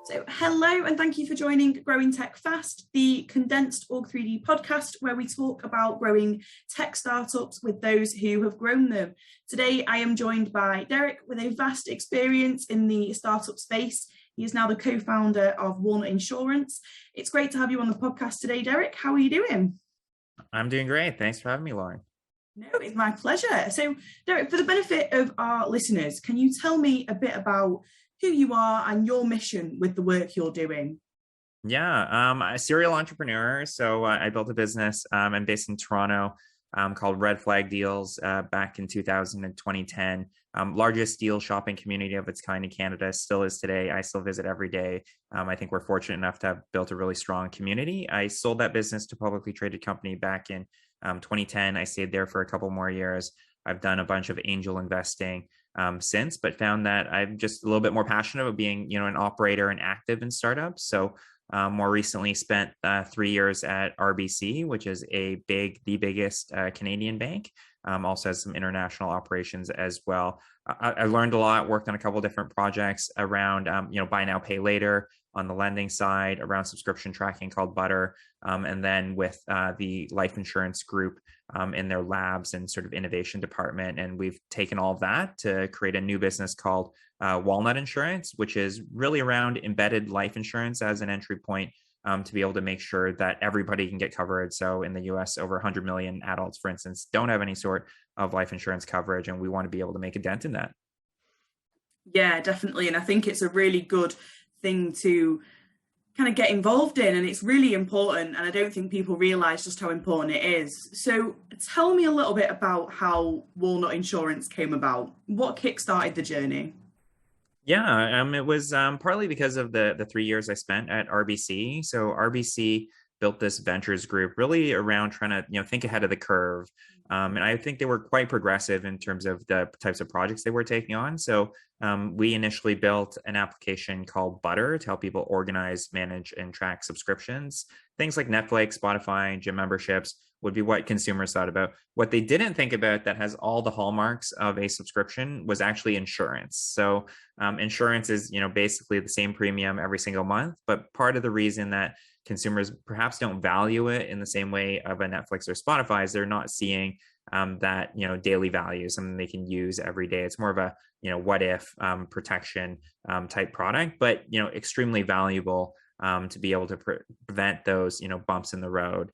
So hello and thank you for joining Growing Tech Fast, the condensed Org3D podcast where we talk about growing tech startups with those who have grown them. Today I am joined by Derek with a vast experience in the startup space. He is now the co-founder of Walnut Insurance. It's great to have you on the podcast today, Derek. How are you doing? I'm doing great. Thanks for having me, Lauren. No, it's my pleasure. So Derek, for the benefit of our listeners, can you tell me a bit about who you are and your mission with the work you're doing? Yeah, I'm a serial entrepreneur. So I built a business. I'm based in Toronto called Red Flag Deals back in 2000 and 2010. Largest deal shopping community of its kind in Canada, still is today. I still visit every day. I think we're fortunate enough to have built a really strong community. I sold that business to a publicly traded company back in 2010. I stayed there for a couple more years. I've done a bunch of angel investing since, but found that I'm just a little bit more passionate about being, an operator and active in startups. So more recently spent 3 years at RBC, which is the biggest Canadian bank. Also has some international operations as well. I learned a lot, worked on a couple of different projects around, buy now, pay later on the lending side, around subscription tracking called Butter, and then with the life insurance group in their labs and sort of innovation department. And we've taken all of that to create a new business called Walnut Insurance, which is really around embedded life insurance as an entry point to be able to make sure that everybody can get coverage. So in the US, over 100 million adults, for instance, don't have any sort of life insurance coverage, and we want to be able to make a dent in that. Yeah, definitely. And I think it's a really good thing to kind of get involved in, and it's really important, and I don't think people realize just how important it is. So tell me a little bit about how Walnut Insurance came about. What kickstarted the journey? Yeah, it was partly because of the 3 years I spent at RBC. So RBC built this ventures group really around trying to think ahead of the curve, and I think they were quite progressive in terms of the types of projects they were taking on. So we initially built an application called Butter to help people organize, manage, and track subscriptions. Things like Netflix, Spotify, gym memberships would be what consumers thought about. What they didn't think about that has all the hallmarks of a subscription was actually insurance. So insurance is, basically the same premium every single month, but part of the reason that consumers perhaps don't value it in the same way of a Netflix or Spotify is they're not seeing that, daily value, something they can use every day. It's more of a, what if protection type product, but, extremely valuable to be able to prevent those, bumps in the road.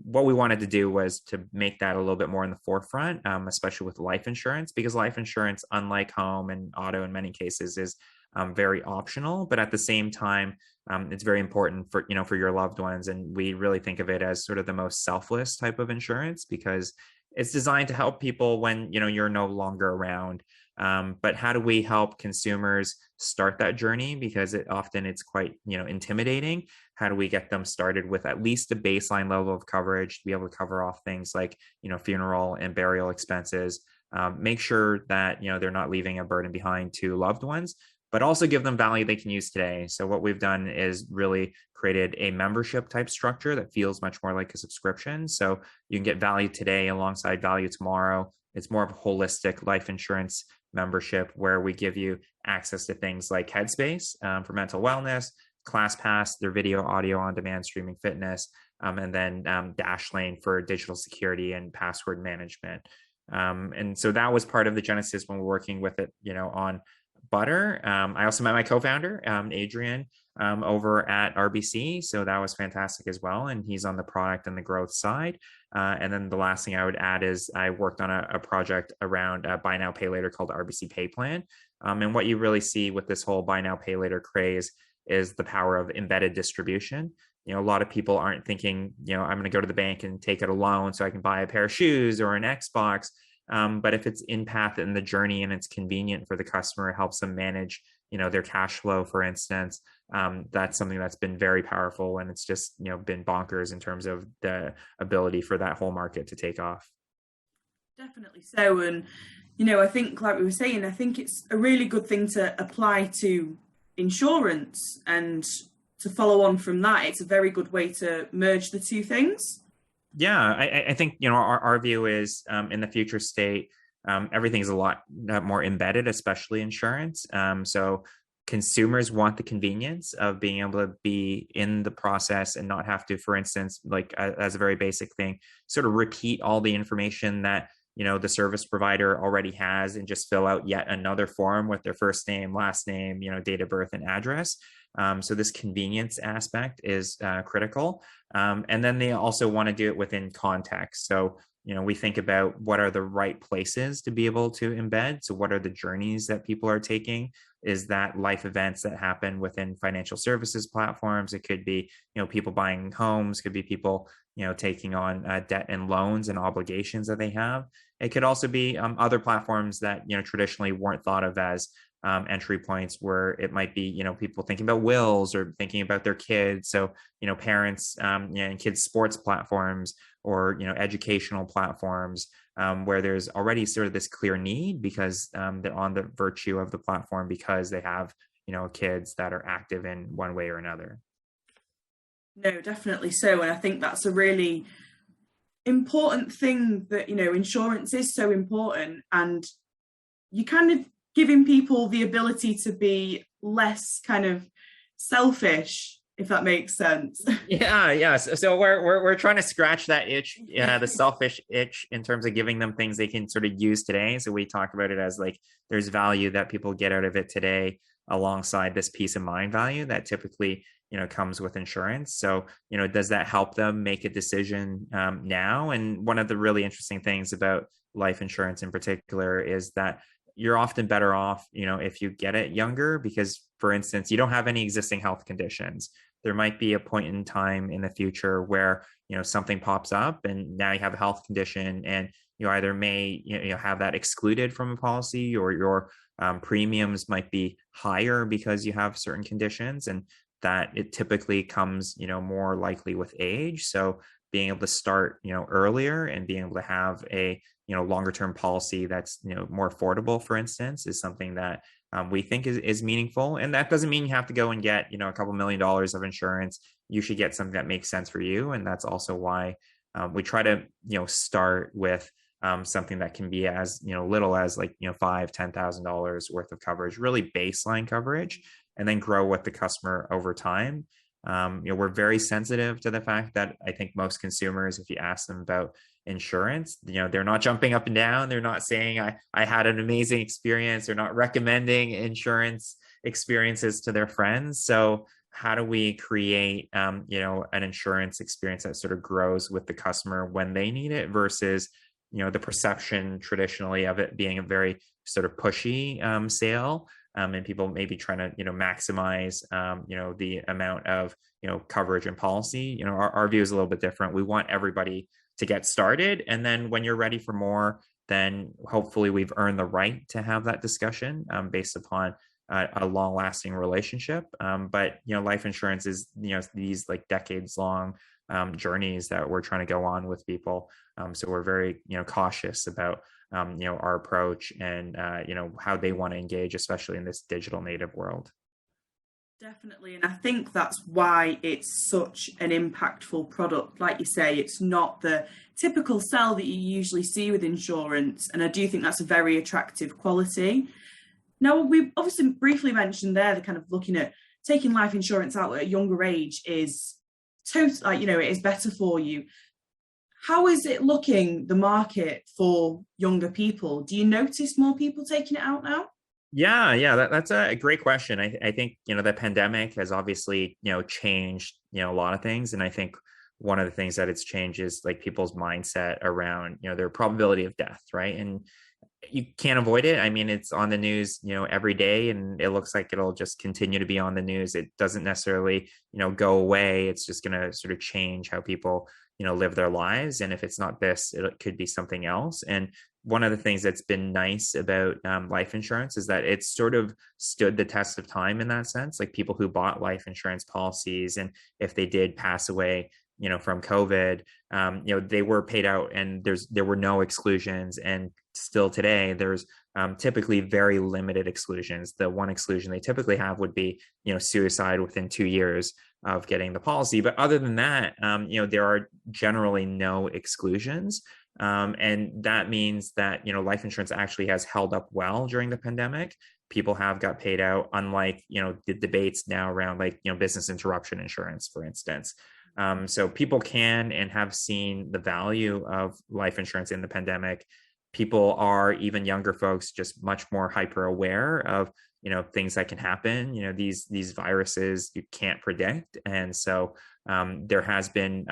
What we wanted to do was to make that a little bit more in the forefront, especially with life insurance, because life insurance, unlike home and auto in many cases, is very optional, but at the same time, it's very important for, for your loved ones. And we really think of it as sort of the most selfless type of insurance because it's designed to help people when, you're no longer around. But how do we help consumers start that journey? Because it's quite, intimidating. How do we get them started with at least a baseline level of coverage to be able to cover off things like, funeral and burial expenses, make sure that, they're not leaving a burden behind to loved ones, but also give them value they can use today. So what we've done is really created a membership type structure that feels much more like a subscription. So you can get value today alongside value tomorrow. It's more of a holistic life insurance membership where we give you access to things like Headspace for mental wellness, ClassPass, their video, audio on demand streaming fitness, and then Dashlane for digital security and password management. And so that was part of the genesis when we're working with it, on Butter. I also met my co-founder, Adrian, over at RBC. So that was fantastic as well. And he's on the product and the growth side. And then the last thing I would add is I worked on a project around buy now, pay later called RBC Pay Plan. And what you really see with this whole buy now, pay later craze is the power of embedded distribution. A lot of people aren't thinking, I'm going to go to the bank and take out a loan so I can buy a pair of shoes or an Xbox. But if it's in path in the journey and it's convenient for the customer, it helps them manage, their cash flow, for instance. That's something that's been very powerful, and it's just, been bonkers in terms of the ability for that whole market to take off. Definitely so. And, I think, like we were saying, I think it's a really good thing to apply to insurance, and to follow on from that, it's a very good way to merge the two things. Yeah, I think, our view is in the future state, everything's a lot more embedded, especially insurance. So consumers want the convenience of being able to be in the process and not have to, for instance, like as a very basic thing, sort of repeat all the information that the service provider already has and just fill out yet another form with their first name, last name, date of birth and address. So this convenience aspect is critical. And then they also want to do it within context. So, we think about what are the right places to be able to embed. So what are the journeys that people are taking? Is that life events that happen within financial services platforms? It could be, people buying homes, could be people, taking on debt and loans and obligations that they have. It could also be other platforms that, traditionally weren't thought of as entry points, where it might be, people thinking about wills or thinking about their kids. So, parents and kids sports platforms or, educational platforms where there's already sort of this clear need because they're on the virtue of the platform because they have, kids that are active in one way or another. No, definitely so. And I think that's a really important thing that, insurance is so important, and you kind of giving people the ability to be less kind of selfish, if that makes sense. Yeah. So we're trying to scratch that itch, the selfish itch, in terms of giving them things they can sort of use today. So we talk about it as like there's value that people get out of it today, alongside this peace of mind value that typically comes with insurance. So does that help them make a decision now? And one of the really interesting things about life insurance in particular is that you're often better off, if you get it younger, because, for instance, you don't have any existing health conditions. There might be a point in time in the future where, something pops up and now you have a health condition, and you either may, have that excluded from a policy, or your premiums might be higher because you have certain conditions, and that it typically comes, more likely with age. So being able to start, earlier and being able to have a, longer term policy that's, more affordable, for instance, is something that we think is meaningful. And that doesn't mean you have to go and get, a couple $1 million of insurance. You should get something that makes sense for you. And that's also why we try to, start with something that can be as, little as like, $5,000-$10,000 worth of coverage, really baseline coverage, and then grow with the customer over time. We're very sensitive to the fact that I think most consumers, if you ask them about insurance, they're not jumping up and down. They're not saying I had an amazing experience. They're not recommending insurance experiences to their friends. So how do we create, an insurance experience that sort of grows with the customer when they need it versus, the perception traditionally of it being a very sort of pushy sale. And people may be trying to, maximize, the amount of, coverage and policy. Our view is a little bit different. We want everybody to get started. And then when you're ready for more, then hopefully we've earned the right to have that discussion based upon a long lasting relationship. But, life insurance is, these like decades long journeys that we're trying to go on with people. So we're very, cautious about, our approach and, how they want to engage, especially in this digital native world. Definitely. And I think that's why it's such an impactful product. Like you say, it's not the typical sell that you usually see with insurance. And I do think that's a very attractive quality. Now, we obviously briefly mentioned there, the kind of looking at taking life insurance out at a younger age is totally, it is better for you. How is it looking, the market for younger people? Do you notice more people taking it out now? Yeah, that's a great question. I think, the pandemic has obviously, changed, a lot of things. And I think one of the things that it's changed is like people's mindset around, their probability of death, right? And you can't avoid it. I mean, it's on the news, every day, and it looks like it'll just continue to be on the news. It doesn't necessarily, go away. It's just going to sort of change how people, live their lives. And if it's not this, it could be something else. And one of the things that's been nice about life insurance is that it's sort of stood the test of time in that sense. Like people who bought life insurance policies, and if they did pass away, from COVID, they were paid out, and there were no exclusions. And still today, there's typically very limited exclusions. The one exclusion they typically have would be, suicide within 2 years of getting the policy. But other than that, there are generally no exclusions. And that means that, life insurance actually has held up well during the pandemic. People have got paid out, unlike, the debates now around like, business interruption insurance, for instance. So people can and have seen the value of life insurance in the pandemic. People are, even younger folks, just much more hyper aware of, things that can happen. These viruses you can't predict. And so there has been,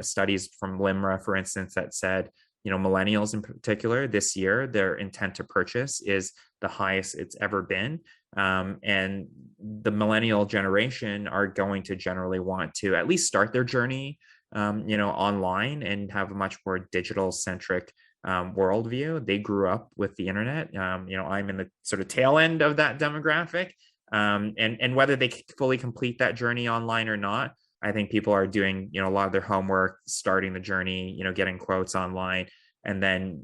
studies from LIMRA, for instance, that said, millennials in particular this year, their intent to purchase is the highest it's ever been. And the millennial generation are going to generally want to at least start their journey, online and have a much more digital centric worldview. They grew up with the internet. I'm in the sort of tail end of that demographic. And whether they fully complete that journey online or not, I think people are doing, a lot of their homework, starting the journey, getting quotes online. And then,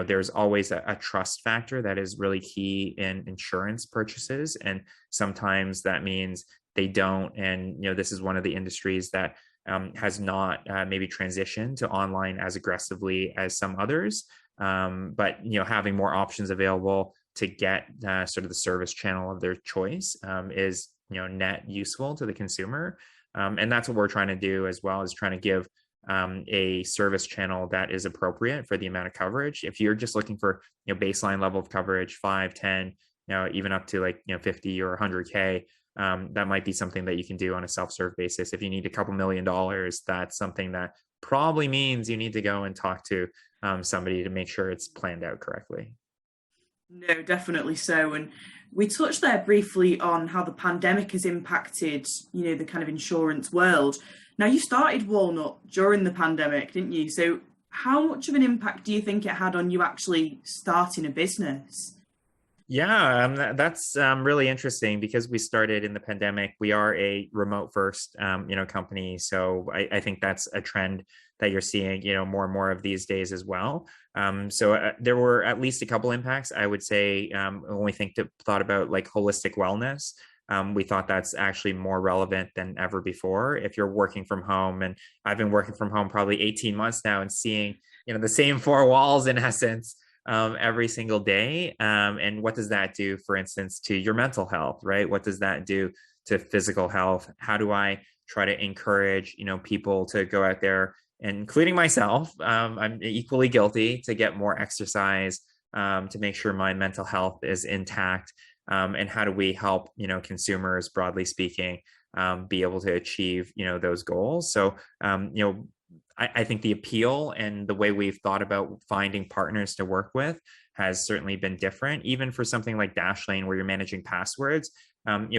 there's always a trust factor that is really key in insurance purchases. And sometimes that means they don't. And, this is one of the industries that has not maybe transitioned to online as aggressively as some others. But, having more options available to get sort of the service channel of their choice is, net useful to the consumer. And that's what we're trying to do as well, is trying to give a service channel that is appropriate for the amount of coverage. If you're just looking for, baseline level of coverage, 5, 10, even up to like, 50 or 100K, that might be something that you can do on a self-serve basis. If you need a couple $1 million, that's something that probably means you need to go and talk to somebody to make sure it's planned out correctly. No, definitely so. And we touched there briefly on how the pandemic has impacted, the kind of insurance world. Now, you started Walnut during the pandemic, didn't you? So how much of an impact do you think it had on you actually starting a business? Yeah, that's really interesting because we started in the pandemic. We are a remote first, company. So I think that's a trend that you're seeing, more and more of these days as well. So there were at least a couple impacts. I would say when we thought about like holistic wellness, we thought that's actually more relevant than ever before. If you're working from home, and I've been working from home probably 18 months now and seeing, the same four walls in essence every single day. And what does that do, for instance, to your mental health, right? What does that do to physical health? How do I try to encourage, people to go out there, and including myself, I'm equally guilty, to get more exercise, to make sure my mental health is intact. And how do we help, consumers, broadly speaking, be able to achieve, those goals? So, I think the appeal and the way we've thought about finding partners to work with has certainly been different. Even for something like Dashlane, where you're managing passwords,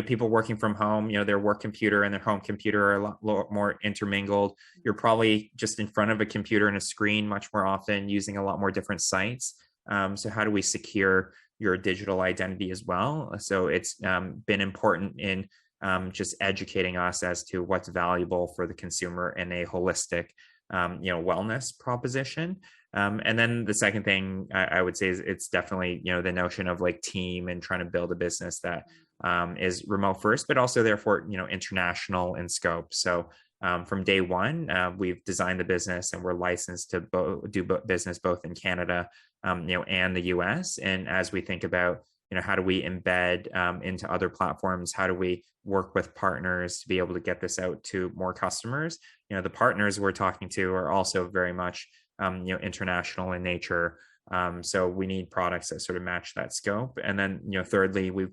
people working from home, their work computer and their home computer are a lot more intermingled. You're probably just in front of a computer and a screen much more often, using a lot more different sites. So how do we secure your digital identity as well? So it's been important in just educating us as to what's valuable for the consumer in a holistic wellness proposition. And then the second thing I would say is it's definitely, the notion of like team and trying to build a business that is remote first, but also therefore, international in scope. So from day one, we've designed the business and we're licensed to do business both in Canada, and the US. And as we think about, how do we embed into other platforms? How do we work with partners to be able to get this out to more customers? The partners we're talking to are also very much, international in nature. So we need products that sort of match that scope. And then, thirdly, we,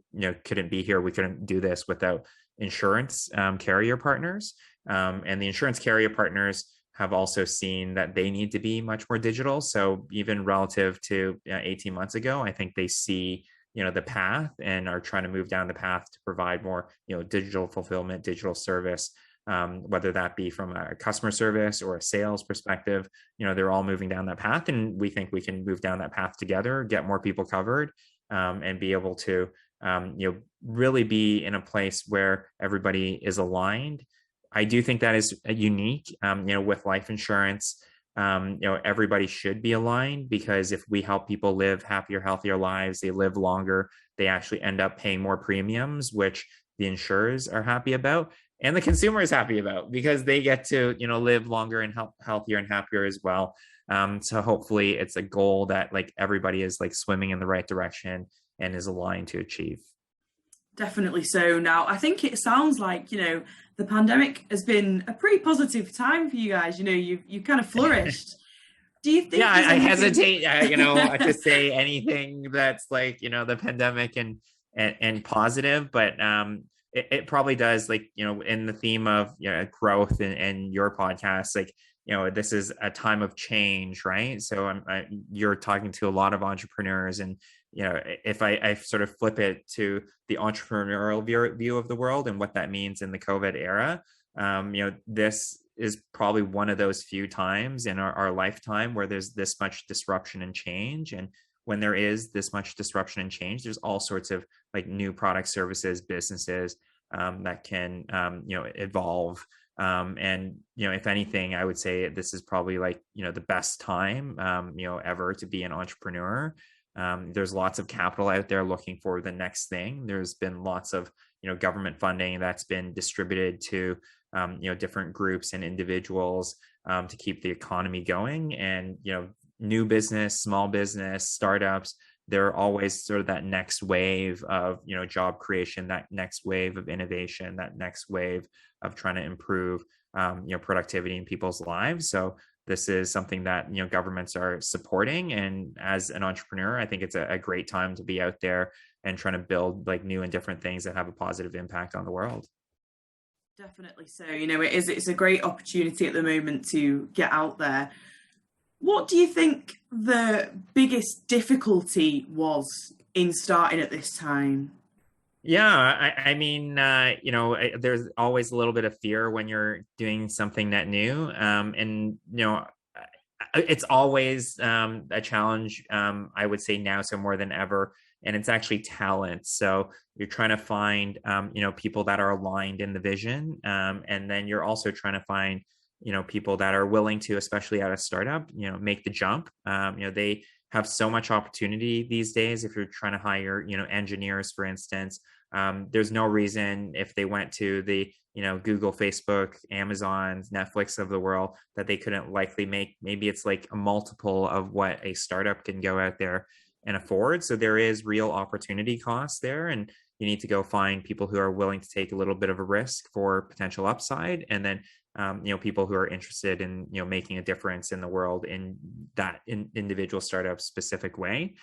couldn't be here. We couldn't do this without insurance carrier partners. And the insurance carrier partners have also seen that they need to be much more digital. So even relative to 18 months ago, I think they see, the path and are trying to move down the path to provide more, digital fulfillment, digital service, whether that be from a customer service or a sales perspective. They're all moving down that path, and we think we can move down that path together, get more people covered, and be able to, really be in a place where everybody is aligned. I do think that is unique, with life insurance. Everybody should be aligned, because if we help people live happier, healthier lives, they live longer, they actually end up paying more premiums, which the insurers are happy about and the consumer is happy about, because they get to, live longer and healthier and happier as well. So hopefully it's a goal that like everybody is like swimming in the right direction and is aligned to achieve. Definitely so. Now, I think it sounds like, the pandemic has been a pretty positive time for you guys. You kind of flourished. Do you think I hesitate, to say anything that's like, the pandemic and positive, but it probably does, like, in the theme of growth and your podcast, like, this is a time of change, right? So you're talking to a lot of entrepreneurs, and if I sort of flip it to the entrepreneurial view of the world and what that means in the COVID era, this is probably one of those few times in our lifetime where there's this much disruption and change. And when there is this much disruption and change, there's all sorts of like new products, services, businesses that can evolve. And if anything, I would say this is probably like the best time ever to be an entrepreneur. There's lots of capital out there looking for the next thing. There's been lots of government funding that's been distributed to different groups and individuals to keep the economy going. And new business, small business, startups, they're always sort of that next wave of job creation, that next wave of innovation, that next wave of trying to improve productivity in people's lives. So this is something that governments are supporting, and as an entrepreneur, I think it's a great time to be out there and trying to build like new and different things that have a positive impact on the world. Definitely so. It's a great opportunity at the moment to get out there. What do you think the biggest difficulty was in starting at this time? Yeah, I mean, there's always a little bit of fear when you're doing something that new. And, it's always a challenge, I would say now, so more than ever. And it's actually talent. So you're trying to find, people that are aligned in the vision. And then you're also trying to find, people that are willing to, especially at a startup, make the jump. They have so much opportunity these days. If you're trying to hire, engineers, for instance, there's no reason if they went to the, Google, Facebook, Amazon, Netflix of the world, that they couldn't likely make, maybe it's like a multiple of what a startup can go out there and afford. So there is real opportunity costs there, and you need to go find people who are willing to take a little bit of a risk for potential upside. And then people who are interested in making a difference in the world in that individual startup specific way.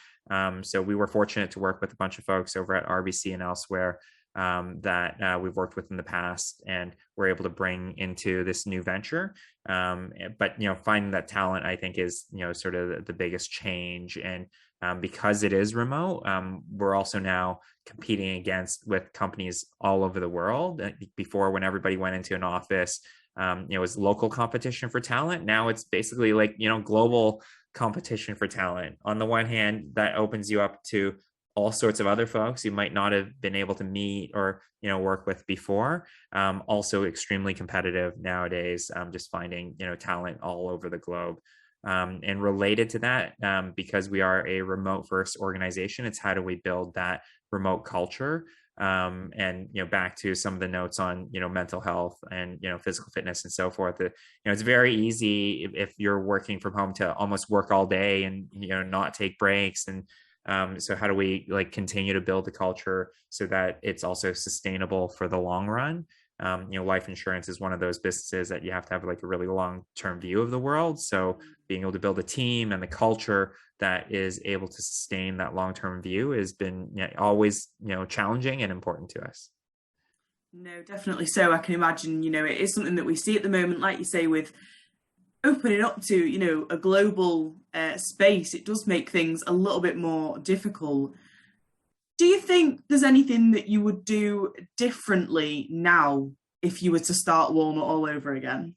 So we were fortunate to work with a bunch of folks over at RBC and elsewhere that we've worked with in the past, and we're able to bring into this new venture. But finding that talent, I think, is sort of the biggest change. And because it is remote, we're also now competing with companies all over the world. Before, when everybody went into an office, it was local competition for talent. Now it's basically like, global competition for talent. On the one hand, that opens you up to all sorts of other folks you might not have been able to meet or, work with before. Also extremely competitive nowadays, just finding, talent all over the globe. And related to that, because we are a remote first organization, it's how do we build that remote culture? And back to some of the notes on mental health and physical fitness and so forth. It's very easy if you're working from home to almost work all day and not take breaks. And so how do we like continue to build the culture so that it's also sustainable for the long run? Life insurance is one of those businesses that you have to have like a really long-term view of the world. So being able to build a team and the culture that is able to sustain that long-term view has been always, challenging and important to us. No, definitely so. I can imagine, it is something that we see at the moment, like you say, with opening up to, a global space, it does make things a little bit more difficult. Do you think there's anything that you would do differently now if you were to start Walnut all over again?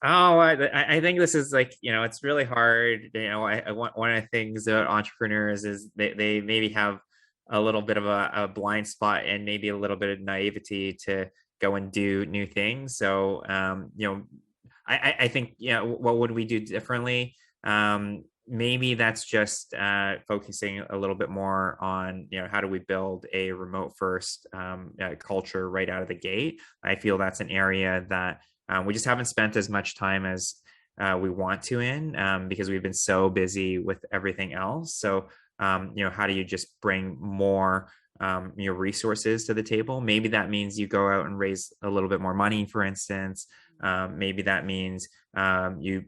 Oh, I think this is like, it's really hard. One of the things about entrepreneurs is they maybe have a little bit of a blind spot and maybe a little bit of naivety to go and do new things. So, I think, what would we do differently? Maybe that's just focusing a little bit more on, how do we build a remote first culture right out of the gate? I feel that's an area that we just haven't spent as much time as we want to in, because we've been so busy with everything else. So, how do you just bring more your resources to the table? Maybe that means you go out and raise a little bit more money, for instance. Maybe that means you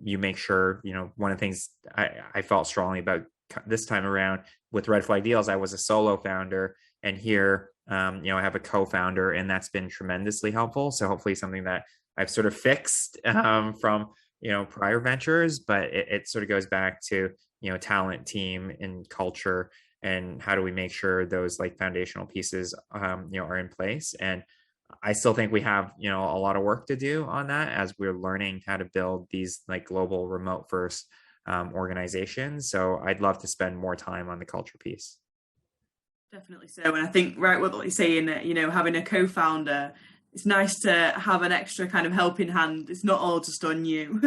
make sure, one of the things I felt strongly about this time around with Red Flag Deals, I was a solo founder, and here I have a co-founder, and that's been tremendously helpful. So hopefully something that I've sort of fixed from prior ventures, but it sort of goes back to talent, team, and culture, and how do we make sure those like foundational pieces are in place. And I still think we have a lot of work to do on that as we're learning how to build these like global remote first organizations. So I'd love to spend more time on the culture piece. Definitely so. And I think, right, what you're saying, having a co-founder, it's nice to have an extra kind of helping hand. It's not all just on you.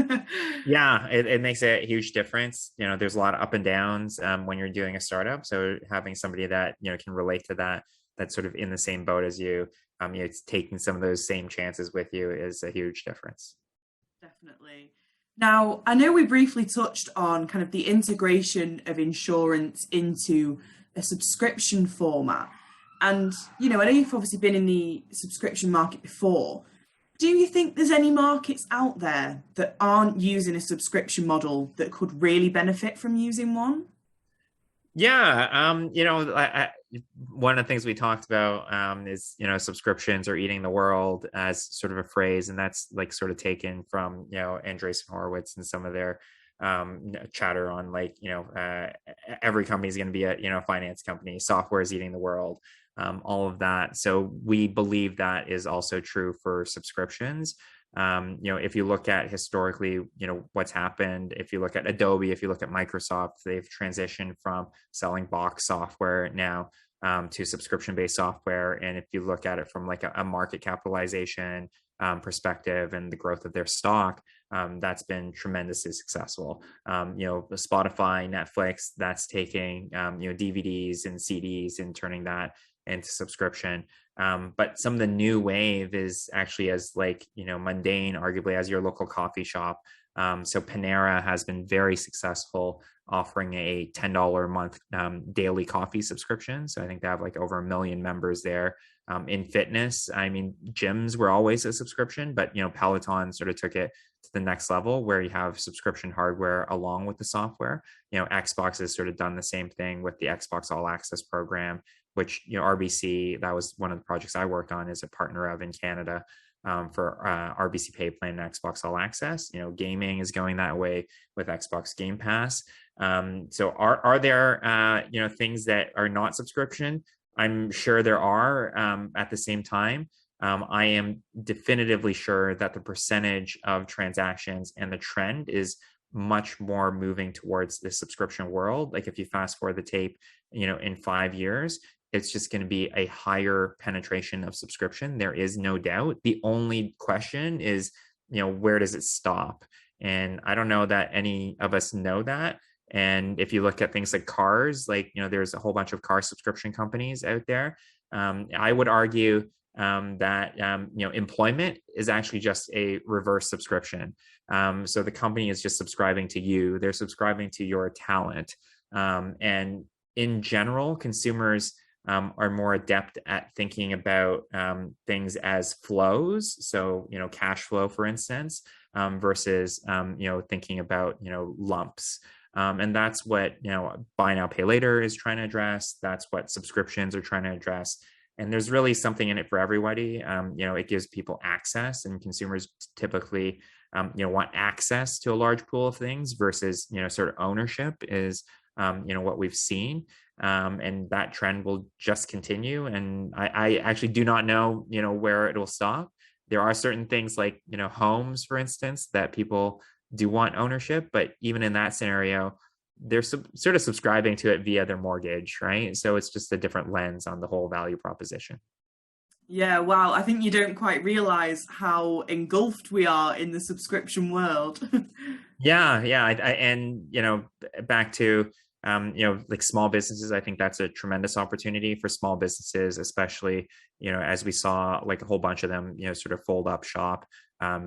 Yeah, it makes a huge difference. There's a lot of up and downs when you're doing a startup. So having somebody that, can relate to that, that's sort of in the same boat as you, it's taking some of those same chances with you is a huge difference. Definitely. Now, I know we briefly touched on kind of the integration of insurance into a subscription format. And, I know you've obviously been in the subscription market before. Do you think there's any markets out there that aren't using a subscription model that could really benefit from using one? Yeah, one of the things we talked about is subscriptions are eating the world as sort of a phrase, and that's like sort of taken from Andreessen Horowitz and some of their chatter on like every company is going to be a finance company, software is eating the world, all of that. So we believe that is also true for subscriptions. If you look at historically, what's happened, if you look at Adobe, if you look at Microsoft, they've transitioned from selling box software now to subscription-based software. And if you look at it from like a market capitalization perspective and the growth of their stock, that's been tremendously successful. Spotify, Netflix, that's taking DVDs and CDs and turning that into subscription. But some of the new wave is actually as like mundane, arguably, as your local coffee shop. So Panera has been very successful offering a $10 a month daily coffee subscription. So I think they have like over 1 million members there. In fitness, I mean, gyms were always a subscription, but Peloton sort of took it to the next level where you have subscription hardware along with the software. Xbox has sort of done the same thing with the Xbox All Access program, which RBC, that was one of the projects I worked on as a partner of in Canada for RBC Pay Plan and Xbox All Access. Gaming is going that way with Xbox Game Pass. So are there things that are not subscription? I'm sure there are. At the same time, I am definitively sure that the percentage of transactions and the trend is much more moving towards the subscription world. Like if you fast forward the tape, in 5 years, it's just going to be a higher penetration of subscription. There is no doubt. The only question is, where does it stop? And I don't know that any of us know that. And if you look at things like cars, like, there's a whole bunch of car subscription companies out there. I would argue that, employment is actually just a reverse subscription. So the company is just subscribing to you. They're subscribing to your talent. And in general, consumers are more adept at thinking about things as flows. So, cash flow, for instance, versus, thinking about, lumps. And that's what, buy now, pay later is trying to address. That's what subscriptions are trying to address. And there's really something in it for everybody. It gives people access, and consumers typically, want access to a large pool of things versus, sort of ownership is, what we've seen. And that trend will just continue. And I actually do not know, where it will stop. There are certain things like, homes, for instance, that people do want ownership, but even in that scenario, they're sort of subscribing to it via their mortgage, right? So it's just a different lens on the whole value proposition. Yeah, wow. I think you don't quite realize how engulfed we are in the subscription world. Yeah. And, back to, like small businesses, I think that's a tremendous opportunity for small businesses, especially, as we saw like a whole bunch of them, sort of fold up shop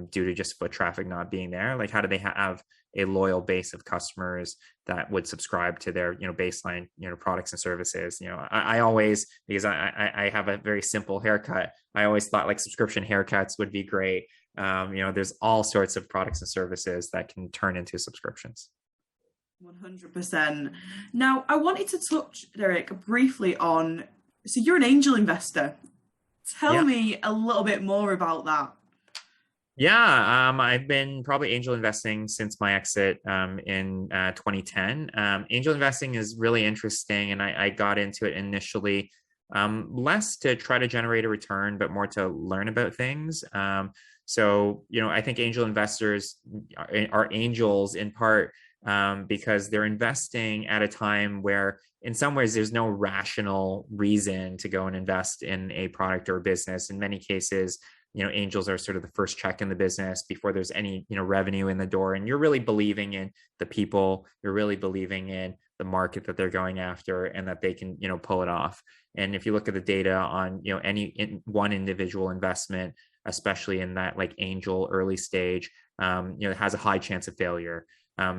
due to just foot traffic not being there. Like, how do they have a loyal base of customers that would subscribe to their, baseline, products and services? I always, because I have a very simple haircut, I always thought like subscription haircuts would be great. There's all sorts of products and services that can turn into subscriptions. 100%. Now, I wanted to touch, Derek, briefly on, so you're an angel investor. Tell me a little bit more about that. Yeah, I've been probably angel investing since my exit in 2010. Angel investing is really interesting, and I got into it initially less to try to generate a return, but more to learn about things. So, I think angel investors are angels in part because they're investing at a time where in some ways there's no rational reason to go and invest in a product or a business. In many cases, angels are sort of the first check in the business before there's any, revenue in the door. And you're really believing in the people, you're really believing in the market that they're going after and that they can, pull it off. And if you look at the data on, one individual investment, especially in that like angel early stage, it has a high chance of failure.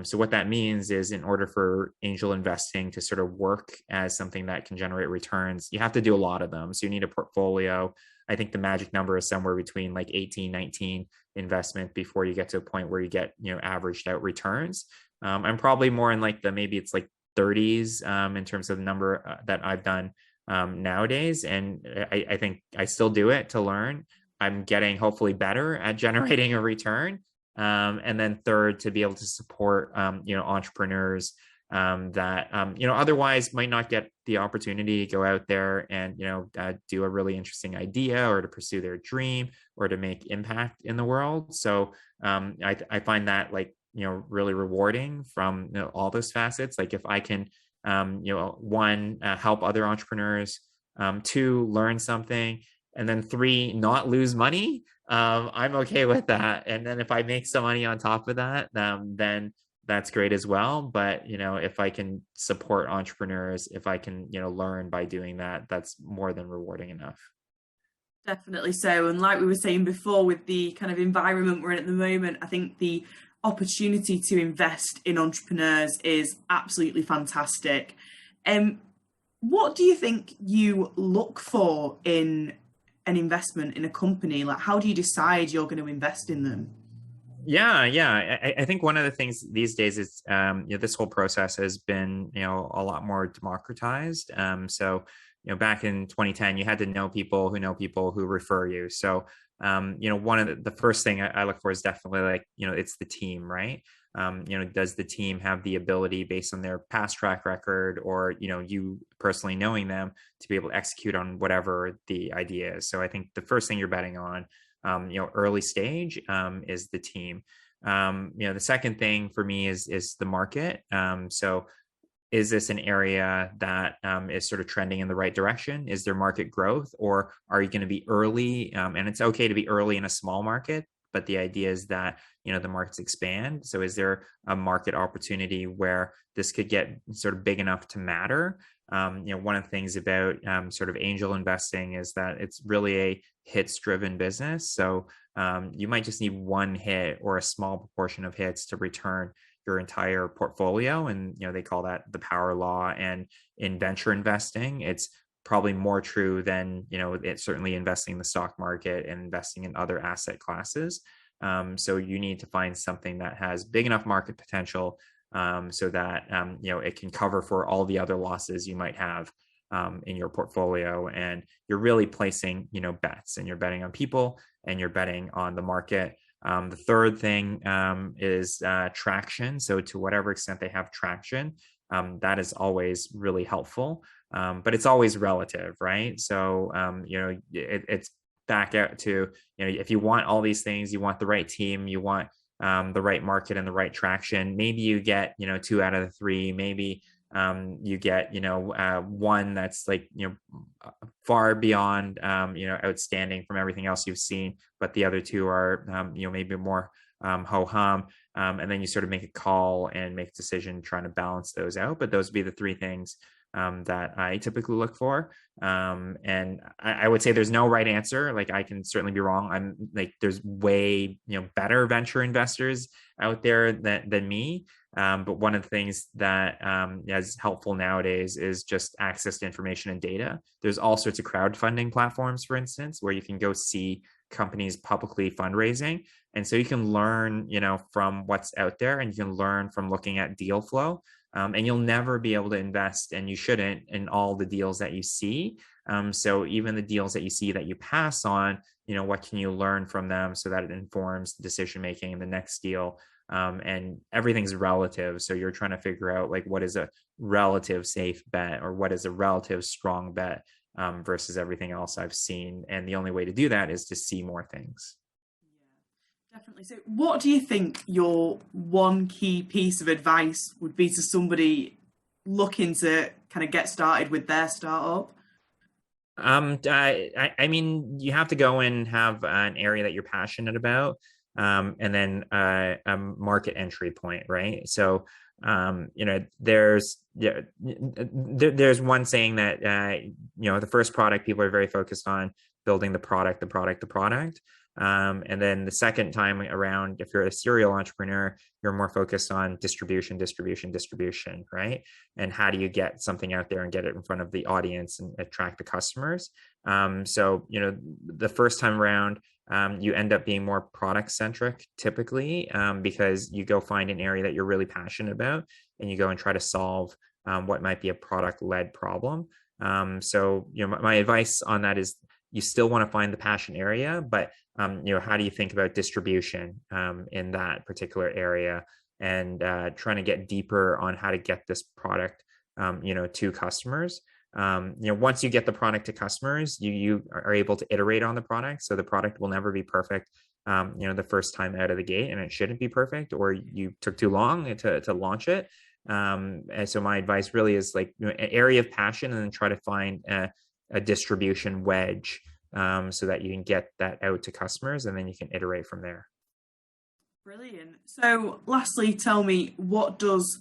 So what that means is in order for angel investing to sort of work as something that can generate returns, you have to do a lot of them. So you need a portfolio. I think the magic number is somewhere between like 18, 19 investment before you get to a point where you get, averaged out returns. I'm probably more in like maybe it's like 30s in terms of the number that I've done nowadays. And I think I still do it to learn. I'm getting hopefully better at generating a return. And then third, to be able to support, entrepreneurs that, otherwise might not get the opportunity to go out there and, do a really interesting idea or to pursue their dream or to make impact in the world. So I find that like, really rewarding from all those facets. Like if I can, one, help other entrepreneurs, two, learn something, and then three, not lose money, I'm okay with that. And then if I make some money on top of that, then that's great as well. But, if I can support entrepreneurs, if I can, learn by doing that, that's more than rewarding enough. Definitely so. And like we were saying before, with the kind of environment we're in at the moment, I think the opportunity to invest in entrepreneurs is absolutely fantastic. What do you think you look for in an investment in a company? Like, how do you decide you're going to invest in them? Yeah. I think one of the things these days is, this whole process has been, a lot more democratized. So, back in 2010, you had to know people who refer you. So, one of the first thing I look for is definitely like, it's the team, right? Does the team have the ability based on their past track record or, you personally knowing them to be able to execute on whatever the idea is? So I think the first thing you're betting on, early stage, is the team. The second thing for me is the market. So is this an area that is sort of trending in the right direction? Is there market growth, or are you going to be early? And it's okay to be early in a small market, but the idea is that, the markets expand. So is there a market opportunity where this could get sort of big enough to matter? One of the things about sort of angel investing is that it's really a hits driven business. So you might just need one hit or a small proportion of hits to return your entire portfolio. And, they call that the power law. And in venture investing, it's probably more true than, it's certainly investing in the stock market and investing in other asset classes. So you need to find something that has big enough market potential so that, it can cover for all the other losses you might have in your portfolio. And you're really placing, bets, and you're betting on people and you're betting on the market. The third thing is traction. So to whatever extent they have traction, that is always really helpful. But it's always relative, right? So, it's back out to, if you want all these things, you want the right team, you want the right market and the right traction, maybe you get, 2 out of the 3, maybe you get, one that's like, far beyond, outstanding from everything else you've seen, but the other 2 are, maybe more ho-hum. And then you sort of make a call and make a decision trying to balance those out. But those would be the three things that I typically look for. And I would say there's no right answer. Like, I can certainly be wrong. I'm like, there's way, better venture investors out there than me. But one of the things that is helpful nowadays is just access to information and data. There's all sorts of crowdfunding platforms, for instance, where you can go see companies publicly fundraising. And so you can learn, from what's out there, and you can learn from looking at deal flow. And you'll never be able to invest, and you shouldn't, in all the deals that you see. So even the deals that you see that you pass on, what can you learn from them so that it informs decision making in the next deal? And everything's relative. So you're trying to figure out, like, what is a relative safe bet, or what is a relative strong bet, versus everything else I've seen. And the only way to do that is to see more things. Definitely. So what do you think your one key piece of advice would be to somebody looking to kind of get started with their startup? I mean, you have to go and have an area that you're passionate about, and then a market entry point, right? So, there's one saying that the first product, people are very focused on building the product. And then the second time around, if you're a serial entrepreneur, you're more focused on distribution, right? And how do you get something out there and get it in front of the audience and attract the customers? So, the first time around, you end up being more product centric typically, because you go find an area that you're really passionate about, and you go and try to solve what might be a product led problem. So, my advice on that is, you still want to find the passion area, but how do you think about distribution in that particular area, and trying to get deeper on how to get this product to customers. Once you get the product to customers, you are able to iterate on the product. So the product will never be perfect the first time out of the gate, and it shouldn't be perfect, or you took too long to launch it. And so my advice really is, like, an area of passion, and then try to find a distribution wedge, so that you can get that out to customers, and then you can iterate from there. Brilliant. So lastly, tell me, what does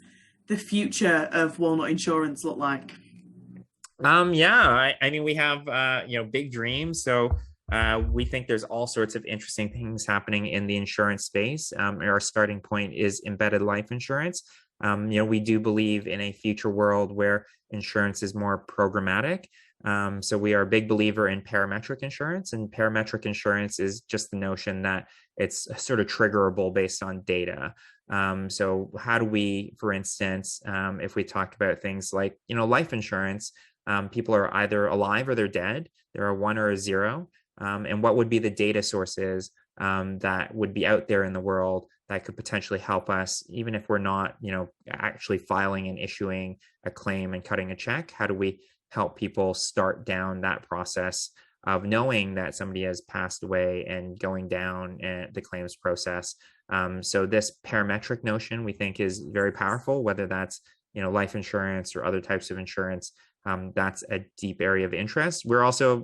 the future of Walnut Insurance look like? I mean, we have big dreams. So we think there's all sorts of interesting things happening in the insurance space. Our starting point is embedded life insurance. We do believe in a future world where insurance is more programmatic. So we are a big believer in parametric insurance, and parametric insurance is just the notion that it's sort of triggerable based on data. So how do we, for instance, if we talk about things like, life insurance, people are either alive or they're dead. They're a 1 or a 0. And what would be the data sources that would be out there in the world that could potentially help us, even if we're not, actually filing and issuing a claim and cutting a check? How do we help people start down that process of knowing that somebody has passed away and going down the claims process? So this parametric notion, we think, is very powerful, whether that's, life insurance or other types of insurance. That's a deep area of interest. We're also,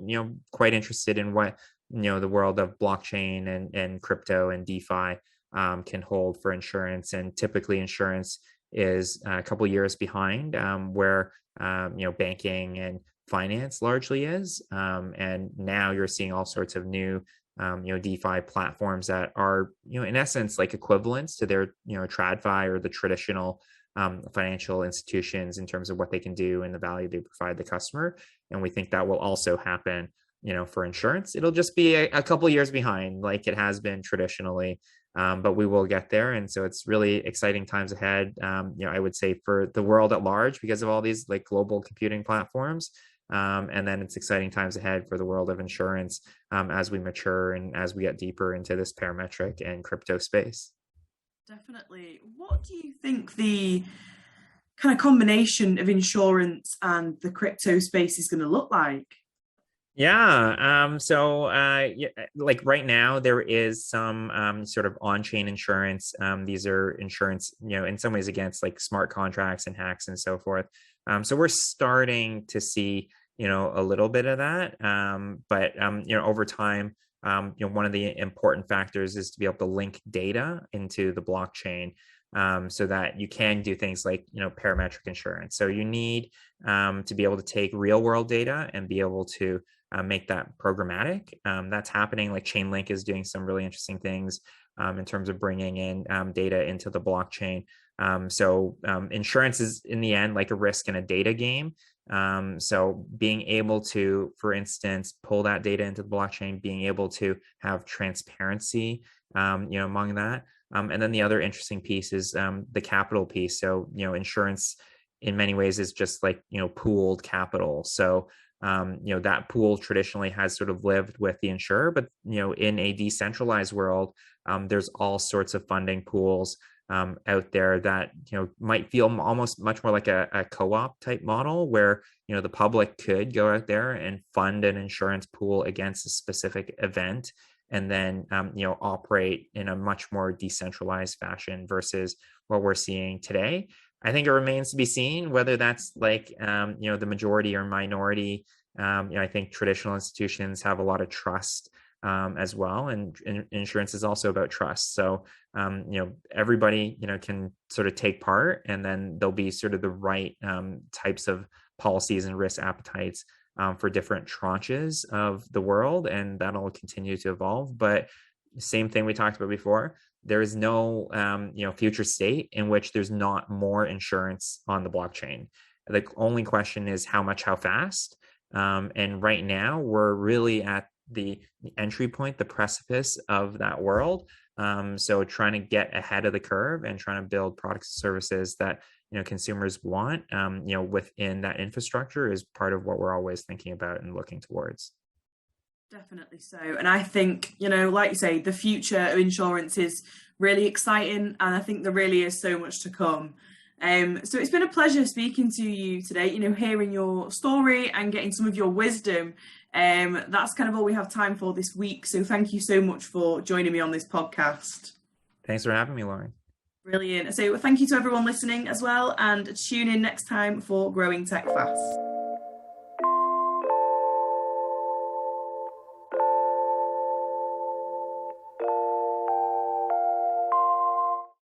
quite interested in what, the world of blockchain and crypto and DeFi can hold for insurance. And typically insurance is a couple years behind where banking and finance largely is. And now you're seeing all sorts of new DeFi platforms that are, in essence, like equivalents to their, TradFi or the traditional financial institutions in terms of what they can do and the value they provide the customer. And we think that will also happen, for insurance. It'll just be a couple years behind, like it has been traditionally. But we will get there. And so it's really exciting times ahead, I would say, for the world at large, because of all these like global computing platforms. And then it's exciting times ahead for the world of insurance as we mature and as we get deeper into this parametric and crypto space. Definitely. What do you think the kind of combination of insurance and the crypto space is going to look like? Like right now, there is some sort of on-chain insurance. These are insurance, in some ways against like smart contracts and hacks and so forth. So we're starting to see, a little bit of that. But over time, one of the important factors is to be able to link data into the blockchain. So that you can do things like, parametric insurance. So you need to be able to take real world data and be able to make that programmatic. That's happening. Like Chainlink is doing some really interesting things in terms of bringing in data into the blockchain. So insurance is in the end like a risk and a data game. So being able to, for instance, pull that data into the blockchain, being able to have transparency, among that. And then the other interesting piece is the capital piece. So, insurance in many ways is just like, pooled capital. So, that pool traditionally has sort of lived with the insurer, but, in a decentralized world, there's all sorts of funding pools out there that, might feel almost much more like a co-op type model where, the public could go out there and fund an insurance pool against a specific event and then, operate in a much more decentralized fashion versus what we're seeing today. I think it remains to be seen whether that's like, the majority or minority. I think traditional institutions have a lot of trust as well. And insurance is also about trust. So, everybody, can sort of take part, and then there'll be sort of the right types of policies and risk appetites for different tranches of the world, and that'll continue to evolve. But same thing we talked about before, there is no future state in which there's not more insurance on the blockchain. The only question is how much, how fast. And right now we're really at the entry point, the precipice of that world. So trying to get ahead of the curve and trying to build products and services that consumers want, within that infrastructure is part of what we're always thinking about and looking towards. Definitely so. And I think, like you say, the future of insurance is really exciting. And I think there really is so much to come. So it's been a pleasure speaking to you today, hearing your story and getting some of your wisdom. That's kind of all we have time for this week. So thank you so much for joining me on this podcast. Thanks for having me, Lauren. Brilliant. So thank you to everyone listening as well, and tune in next time for Growing Tech Fast.